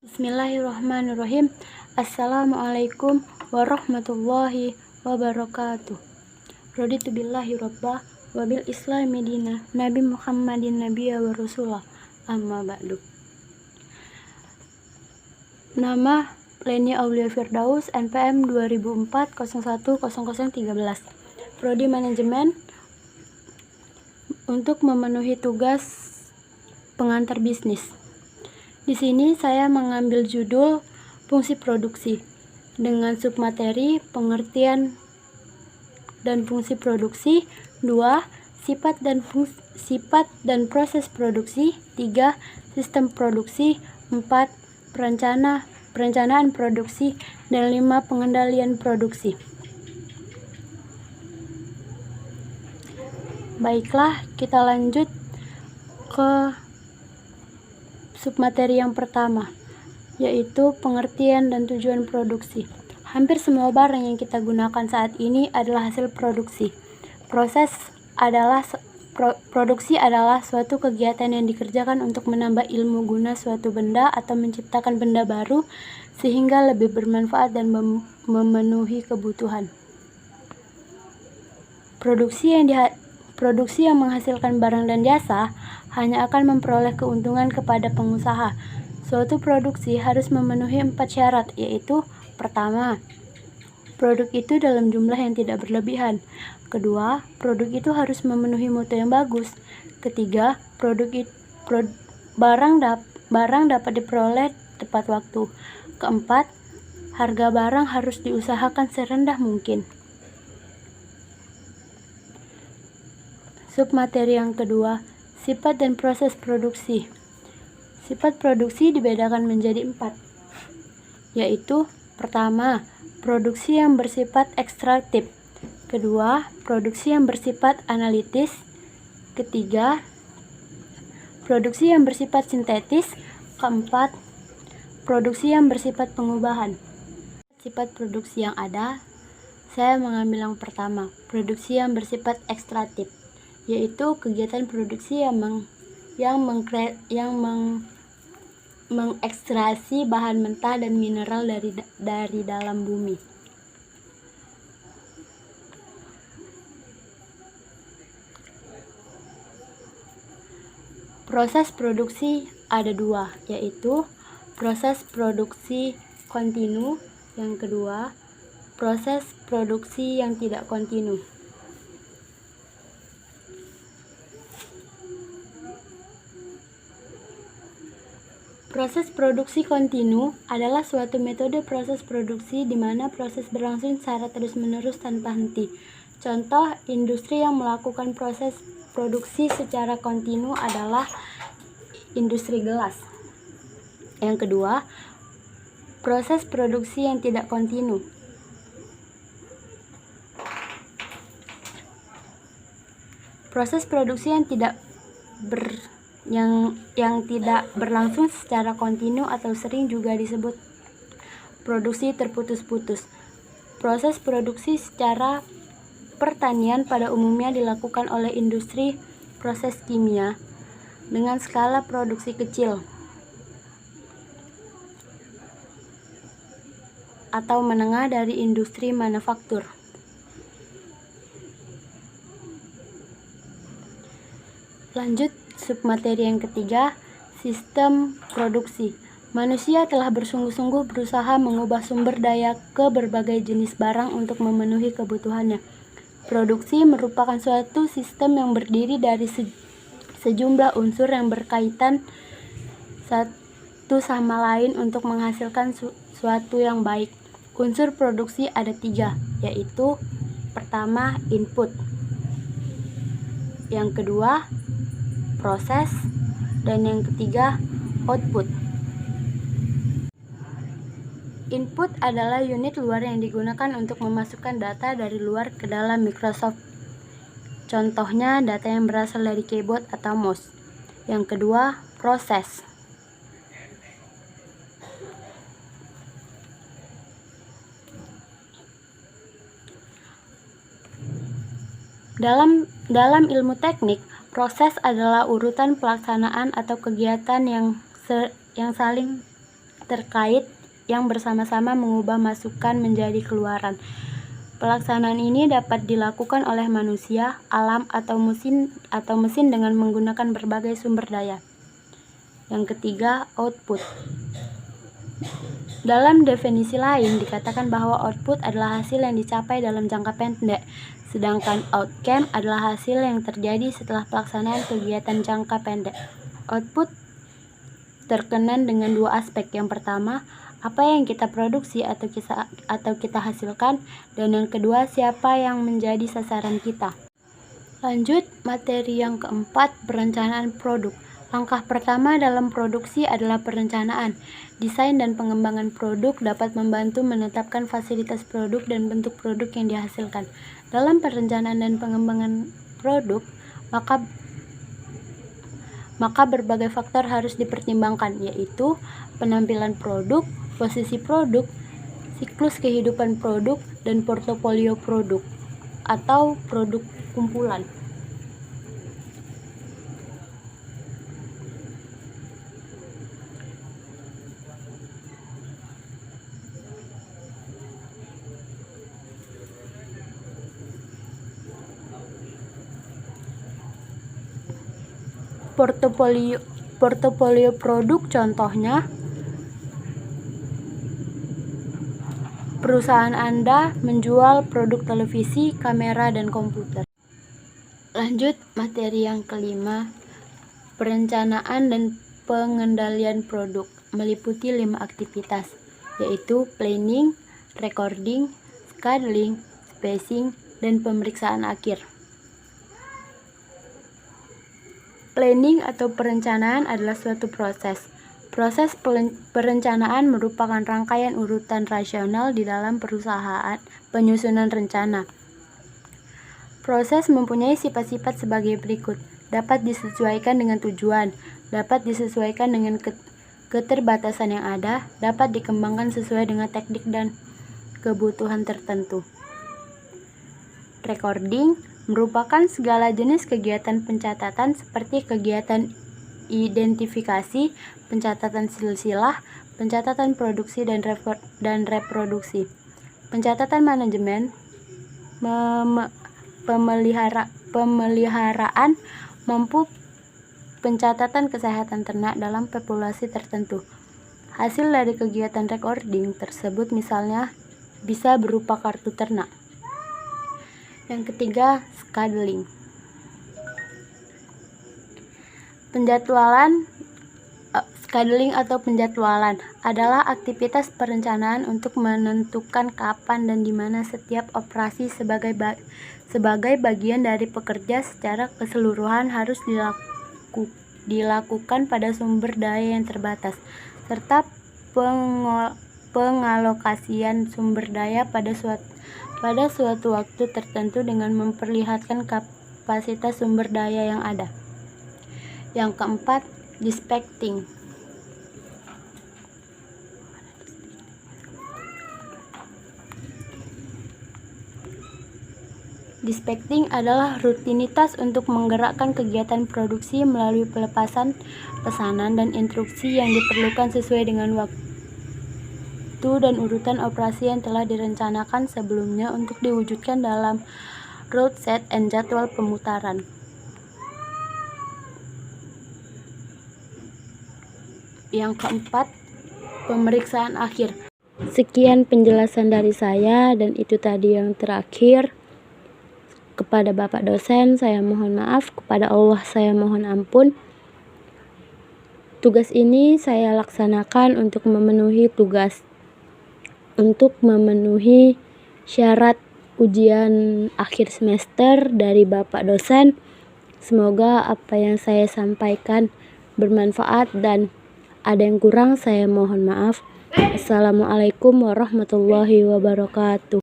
Bismillahirrahmanirrahim. Assalamualaikum warahmatullahi wabarakatuh. Raditu billahi rabbah wa bil islami dina Nabi Muhammadin nabiyya wa rasulah. Amma ba'du. Nama Leni Aulia Firdaus, NPM 2004-01-0013. Prodi Manajemen untuk memenuhi tugas pengantar bisnis. Di sini saya mengambil judul fungsi produksi dengan submateri pengertian dan fungsi produksi, 2. Sifat dan proses produksi, 3. Sistem produksi, 4. Perencanaan produksi, dan 5. Pengendalian produksi. Baiklah, kita lanjut ke submateri yang pertama, yaitu pengertian dan tujuan produksi. Hampir semua barang yang kita gunakan saat ini adalah hasil produksi. Produksi adalah suatu kegiatan yang dikerjakan untuk menambah ilmu guna suatu benda atau menciptakan benda baru sehingga lebih bermanfaat dan memenuhi kebutuhan. Produksi yang menghasilkan barang dan jasa hanya akan memperoleh keuntungan kepada pengusaha. Suatu produksi harus memenuhi 4 syarat, yaitu: pertama, produk itu dalam jumlah yang tidak berlebihan. Kedua, produk itu harus memenuhi mutu yang bagus. Ketiga, barang dapat diperoleh tepat waktu. Keempat, harga barang harus diusahakan serendah mungkin. Submateri yang kedua, sifat dan proses produksi. Sifat produksi dibedakan menjadi 4, yaitu: pertama, produksi yang bersifat ekstraktif. Kedua, produksi yang bersifat analitis. Ketiga, produksi yang bersifat sintetis. Keempat, produksi yang bersifat pengubahan. Sifat produksi yang ada, saya mengambil yang pertama, produksi yang bersifat ekstraktif, yaitu kegiatan produksi yang mengekstraksi bahan mentah dan mineral dari dalam bumi. Proses produksi ada 2, yaitu proses produksi kontinu, yang kedua proses produksi yang tidak kontinu. Proses produksi kontinu adalah suatu metode proses produksi di mana proses berlangsung secara terus-menerus tanpa henti. Contoh industri yang melakukan proses produksi secara kontinu adalah industri gelas. Yang kedua, proses produksi yang tidak kontinu. Proses produksi yang tidak berlangsung secara kontinu atau sering juga disebut produksi terputus-putus. Proses produksi secara pertanian pada umumnya dilakukan oleh industri proses kimia dengan skala produksi kecil atau menengah dari industri manufaktur. Lanjut submateri yang ketiga, sistem produksi. Manusia telah bersungguh-sungguh berusaha mengubah sumber daya ke berbagai jenis barang untuk memenuhi kebutuhannya. Produksi merupakan suatu sistem yang berdiri dari sejumlah unsur yang berkaitan satu sama lain untuk menghasilkan suatu yang baik. Unsur produksi ada 3, yaitu: pertama, input. Yang kedua, proses, dan yang ketiga, output. Input adalah unit luar yang digunakan untuk memasukkan data dari luar ke dalam Microsoft. Contohnya, data yang berasal dari keyboard atau mouse. Yang kedua, proses. Dalam ilmu teknik, proses adalah urutan pelaksanaan atau kegiatan yang saling terkait yang bersama-sama mengubah masukan menjadi keluaran. Pelaksanaan ini dapat dilakukan oleh manusia, alam, atau mesin dengan menggunakan berbagai sumber daya. Yang ketiga, output. Dalam definisi lain, dikatakan bahwa output adalah hasil yang dicapai dalam jangka pendek, sedangkan outcome adalah hasil yang terjadi setelah pelaksanaan kegiatan jangka pendek. Output terkenan dengan dua aspek. Yang pertama, apa yang kita produksi atau kita hasilkan, dan yang kedua, siapa yang menjadi sasaran kita. Lanjut, materi yang keempat, perencanaan produk. Langkah pertama dalam produksi adalah perencanaan. Desain dan pengembangan produk dapat membantu menetapkan fasilitas produk dan bentuk produk yang dihasilkan. Dalam perencanaan dan pengembangan produk, maka berbagai faktor harus dipertimbangkan, yaitu penampilan produk, posisi produk, siklus kehidupan produk, dan portofolio produk atau produk kumpulan. Portofolio produk contohnya, perusahaan Anda menjual produk televisi, kamera, dan komputer. Lanjut, materi yang kelima, perencanaan dan pengendalian produk, meliputi 5 aktivitas, yaitu planning, recording, scheduling, spacing, dan pemeriksaan akhir. Planning atau perencanaan adalah suatu proses. Proses perencanaan merupakan rangkaian urutan rasional di dalam perusahaan penyusunan rencana. Proses mempunyai sifat-sifat sebagai berikut. Dapat disesuaikan dengan tujuan, dapat disesuaikan dengan keterbatasan yang ada, dapat dikembangkan sesuai dengan teknik dan kebutuhan tertentu. Recording merupakan segala jenis kegiatan pencatatan seperti kegiatan identifikasi, pencatatan silsilah, pencatatan produksi dan reproduksi. Pencatatan manajemen, pemeliharaan, mampu pencatatan kesehatan ternak dalam populasi tertentu. Hasil dari kegiatan recording tersebut misalnya bisa berupa kartu ternak. Yang ketiga, scheduling. Scheduling atau penjadwalan adalah aktivitas perencanaan untuk menentukan kapan dan di mana setiap operasi sebagai bagian dari pekerja secara keseluruhan harus dilakukan pada sumber daya yang terbatas, serta pengalokasian sumber daya pada suatu waktu tertentu dengan memperlihatkan kapasitas sumber daya yang ada. Yang keempat, dispatching. Dispatching adalah rutinitas untuk menggerakkan kegiatan produksi melalui pelepasan pesanan dan instruksi yang diperlukan sesuai dengan waktu dan urutan operasi yang telah direncanakan sebelumnya untuk diwujudkan dalam route set and jadwal pemutaran. Yang keempat, pemeriksaan akhir. Sekian penjelasan dari saya, dan itu tadi yang terakhir. Kepada Bapak dosen, saya mohon maaf. Kepada Allah, saya mohon ampun. Tugas ini saya laksanakan untuk memenuhi syarat ujian akhir semester dari Bapak dosen. Semoga apa yang saya sampaikan bermanfaat, dan ada yang kurang saya mohon maaf. Assalamualaikum warahmatullahi wabarakatuh.